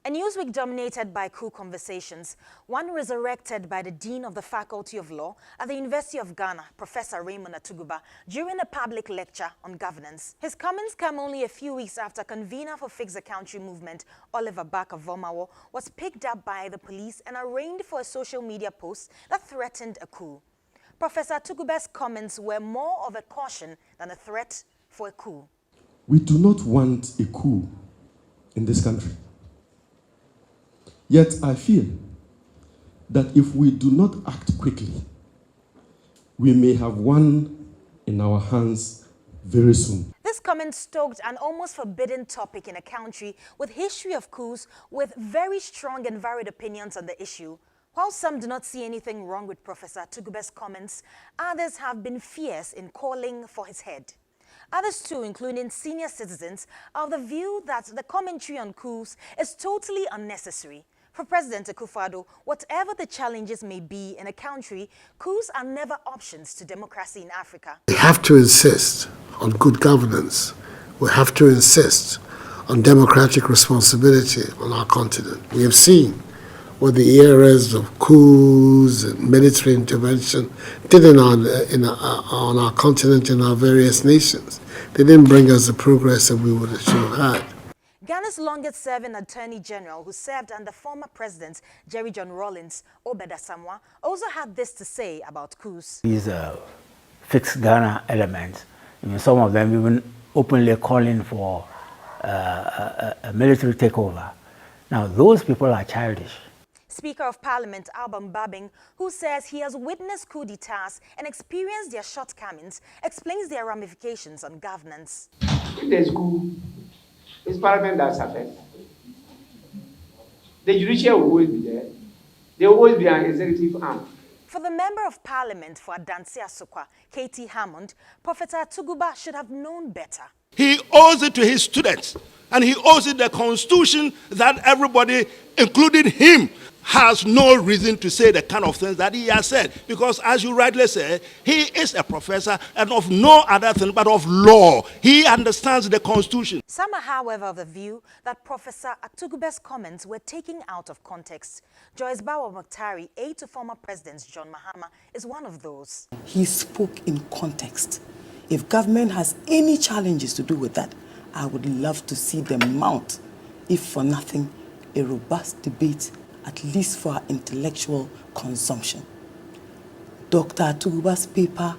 A news week dominated by coup conversations, one resurrected by the Dean of the Faculty of Law at the University of Ghana, Professor Raymond Atuguba, during a public lecture on governance. His comments come only a few weeks after convener for Fix the Country movement, Oliver Barker-Vormawor, was picked up by the police and arraigned for a social media post that threatened a coup. Professor Atuguba's comments were more of a caution than a threat for a coup. We do not want a coup in this country. Yet I feel that if we do not act quickly, we may have one in our hands very soon. This comment stoked an almost forbidden topic in a country with history of coups with very strong and varied opinions on the issue. While some do not see anything wrong with Professor Atuguba's comments, others have been fierce in calling for his head. Others too, including senior citizens, are of the view that the commentary on coups is totally unnecessary. For President Akufo-Addo, whatever the challenges may be in a country, coups are never options to democracy in Africa. We have to insist on good governance. We have to insist on democratic responsibility on our continent. We have seen what the eras of coups and military intervention did on our continent and our various nations. They didn't bring us the progress that we would have had. Ghana's longest-serving Attorney General, who served under former Presidents Jerry John Rawlings, Obed Asamoah, also had this to say about coups. These fixed Ghana elements, some of them even openly calling for a military takeover. Now, those people are childish. Speaker of Parliament Alban Babing, who says he has witnessed coup d'etats and experienced their shortcomings, explains their ramifications on governance. If there's coup, it's Parliament that's affected. The judiciary will always be there. There will always be an executive arm. For the Member of Parliament for Adanse Asokwa, K.T. Hammond, Professor Atuguba should have known better. He owes it to his students, and he owes it the Constitution that everybody, including him, has no reason to say the kind of things that he has said. Because as you rightly say, he is a professor and of no other thing but of law. He understands the Constitution. Some are, however, of the view that Professor Atuguba's comments were taken out of context. Joyce Bawa-Muktari, aide to former President John Mahama, is one of those. He spoke in context. If government has any challenges to do with that, I would love to see them mount, if for nothing, a robust debate, at least for our intellectual consumption. Dr. Atuguba's paper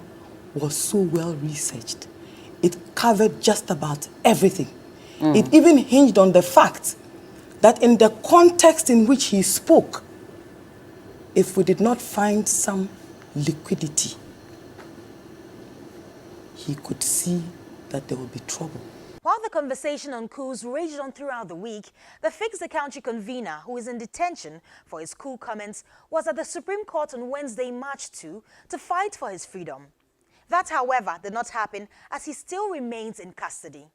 was so well researched. It covered just about everything. It even hinged on the fact that in the context in which he spoke, if we did not find some liquidity, he could see that there would be trouble. While the conversation on coups raged on throughout the week, the Fix the Country convener, who is in detention for his coup comments, was at the Supreme Court on Wednesday, March 2, to fight for his freedom. That, however, did not happen as he still remains in custody.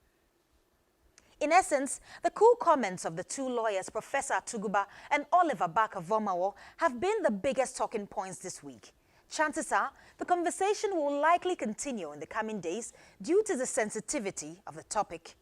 In essence, the coup comments of the two lawyers, Professor Atuguba and Oliver Barker-Vormawor, have been the biggest talking points this week. Chances are, the conversation will likely continue in the coming days due to the sensitivity of the topic.